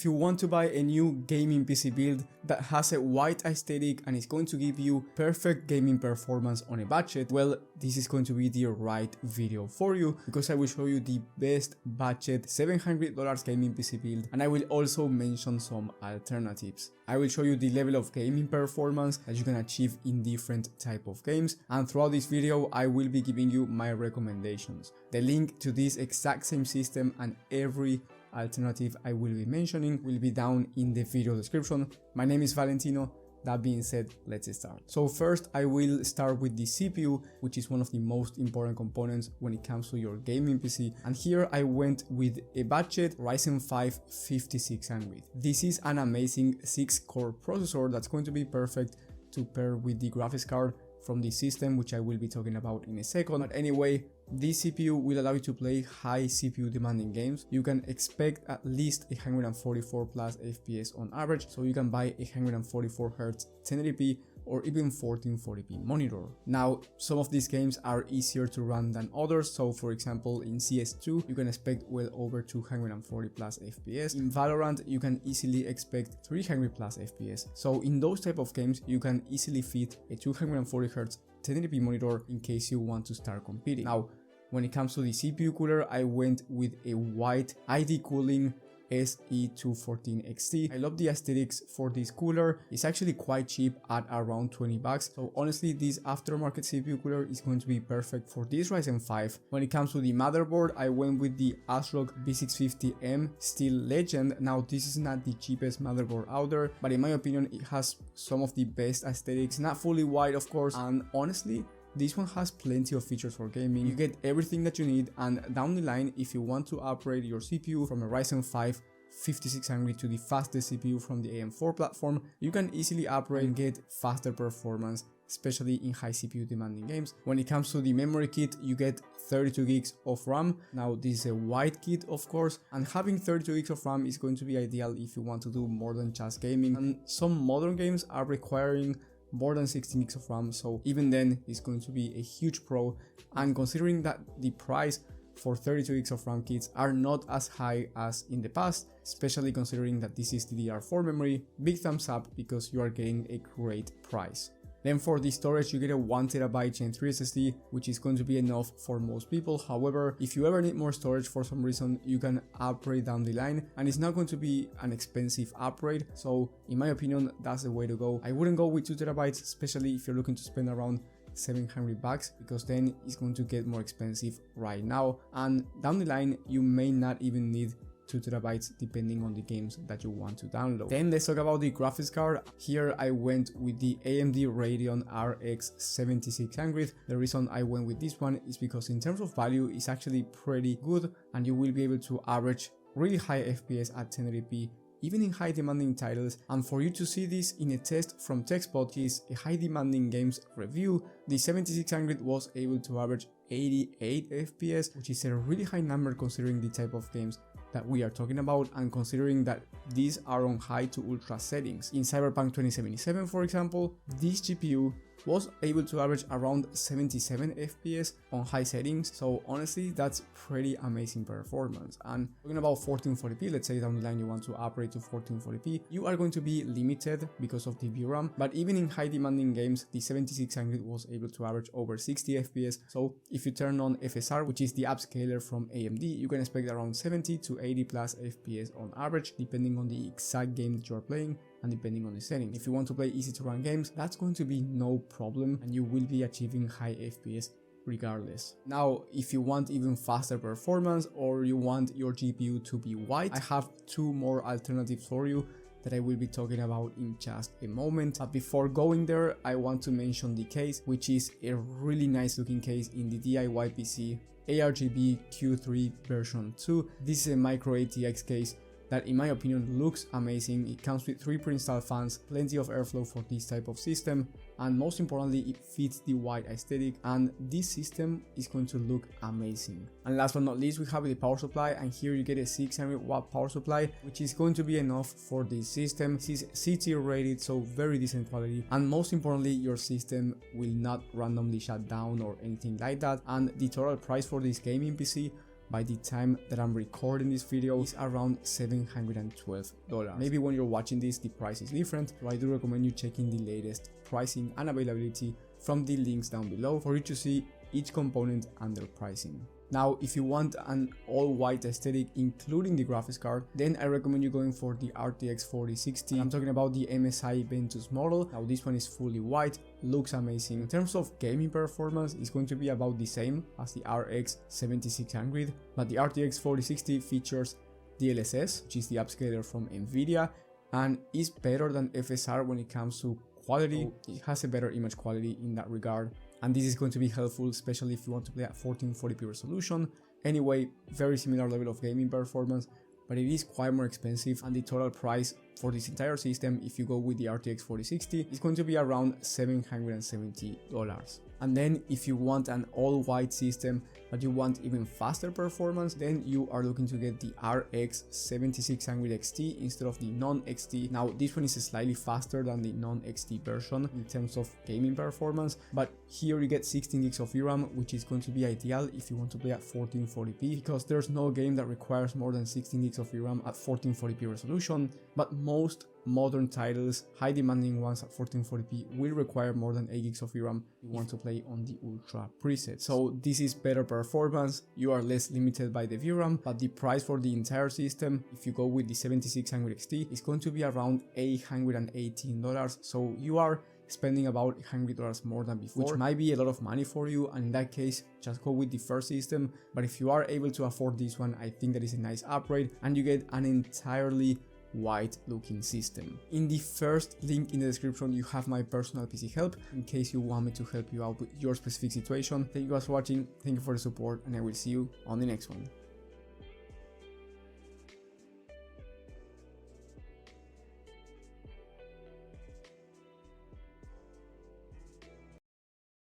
you want to buy a new gaming PC build that has a white aesthetic and is going to give you perfect gaming performance on a budget, well, this is going to be the right video for you, because I will show you the best budget $700 gaming PC build, and I will also mention some alternatives. I will show you the level of gaming performance that you can achieve in different type of games, and throughout this video I will be giving you my recommendations. The link to this exact same system and every alternative I will be mentioning will be down in the video description. My name is Valentino. That being said, let's start. So first I will start with the CPU, which is one of the most important components when it comes to your gaming PC, and here I went with a budget Ryzen 5 5600. This is an amazing 6-core processor that's going to be perfect to pair with the graphics card from the system, which I will be talking about in a second. But anyway, this CPU will allow you to play high CPU demanding games. You can expect at least 144 plus FPS on average, so you can buy a 144Hz 1080p or even 1440p monitor. Now, some of these games are easier to run than others, so for example in CS2 you can expect well over 240 plus FPS. In Valorant you can easily expect 300 plus FPS. So in those type of games you can easily fit a 240Hz 1080p monitor in case you want to start competing. Now, when it comes to the CPU cooler, I went with a white ID cooling SE214XT. I love the aesthetics for this cooler. It's actually quite cheap at around 20 bucks. So honestly, this aftermarket CPU cooler is going to be perfect for this Ryzen 5. When it comes to the motherboard, I went with the ASRock B650M Steel Legend. Now, this is not the cheapest motherboard out there, but in my opinion, it has some of the best aesthetics. Not fully white, of course, and honestly, this one has plenty of features for gaming. You get everything that you need, and down the line, if you want to upgrade your CPU from a Ryzen 5 5600 to the fastest CPU from the AM4 platform, you can easily upgrade and get faster performance, especially in high CPU demanding games. When it comes to the memory kit, you get 32 gigs of RAM. Now, this is a white kit, of course, and having 32 gigs of RAM is going to be ideal if you want to do more than just gaming. And some modern games are requiring more than 16 gigs of RAM, so even then it's going to be a huge pro. And considering that the price for 32 gigs of RAM kits are not as high as in the past, especially considering that this is DDR4 memory, big thumbs up, because you are getting a great price. Then for the storage, you get a 1TB Gen 3 SSD, which is going to be enough for most people. However, if you ever need more storage for some reason, you can upgrade down the line, and it's not going to be an expensive upgrade. So in my opinion, that's the way to go. I wouldn't go with 2TB, especially if you're looking to spend around 700 bucks, because then it's going to get more expensive right now, and down the line you may not even need 2TB depending on the games that you want to download. Then let's talk about the graphics card. Here I went with the AMD Radeon RX 7600. The reason I went with this one is because in terms of value it's actually pretty good, and you will be able to average really high FPS at 1080p even in high demanding titles. And for you to see this in a test from TechSpot, which is a high demanding games review, the 7600 was able to average 88 FPS, which is a really high number considering the type of games that we are talking about, and considering that these are on high to ultra settings. In Cyberpunk 2077, for example, this GPU was able to average around 77 FPS on high settings, so honestly that's pretty amazing performance. And talking about 1440p, let's say down the line you want to upgrade to 1440p, you are going to be limited because of the VRAM, but even in high demanding games, the 7600 was able to average over 60 FPS. So if you turn on FSR, which is the upscaler from AMD, you can expect around 70 to 80 plus FPS on average, depending on the exact game that you are playing and depending on the setting. If you want to play easy to run games, that's going to be no problem, and you will be achieving high FPS regardless. Now, if you want even faster performance, or you want your GPU to be white, I have two more alternatives for you that I will be talking about in just a moment. But before going there, I want to mention the case, which is a really nice looking case in the DIY PC ARGB Q3 version 2. This is a micro ATX case that in my opinion looks amazing. It comes with 3 pre-installed fans, plenty of airflow for this type of system, and most importantly it fits the white aesthetic, and this system is going to look amazing. And last but not least, we have the power supply, and here you get a 600 watt power supply, which is going to be enough for this system. This is CT rated, so very decent quality, and most importantly your system will not randomly shut down or anything like that. And the total price for this gaming PC by the time that I'm recording this video is around $712. Maybe when you're watching this the price is different, so I do recommend you checking the latest pricing and availability from the links down below for you to see each component and their pricing. Now, if you want an all-white aesthetic including the graphics card, then I recommend you going for the RTX 4060. I'm talking about the MSI Ventus model. Now this one is fully white, looks amazing. In terms of gaming performance, it's going to be about the same as the RX 7600, but the RTX 4060 features DLSS, which is the upscaler from Nvidia, and is better than FSR when it comes to quality. It has a better image quality in that regard, and this is going to be helpful especially if you want to play at 1440p resolution. Anyway, very similar level of gaming performance, but it is quite more expensive, and the total price for this entire system, if you go with the RTX 4060, is going to be around $770. And then if you want an all-white system but you want even faster performance, then you are looking to get the RX 7600 XT instead of the non-XT. Now this one is slightly faster than the non-XT version in terms of gaming performance, but here you get 16 gigs of VRAM, which is going to be ideal if you want to play at 1440p, because there's no game that requires more than 16 gigs of VRAM at 1440p resolution, but most modern titles, high demanding ones at 1440p, will require more than 8 gigs of VRAM if you want to play on the ultra preset. So this is better performance, you are less limited by the VRAM, but the price for the entire system, if you go with the 7600 XT, is going to be around $818. So you are spending about $100 more than before, which might be a lot of money for you, and in that case just go with the first system. But if you are able to afford this one, I think that is a nice upgrade, and you get an entirely white looking system. In the first link in the description you have my personal PC help in case you want me to help you out with your specific situation. Thank you guys for watching, thank you for the support, and I will see you on the next one.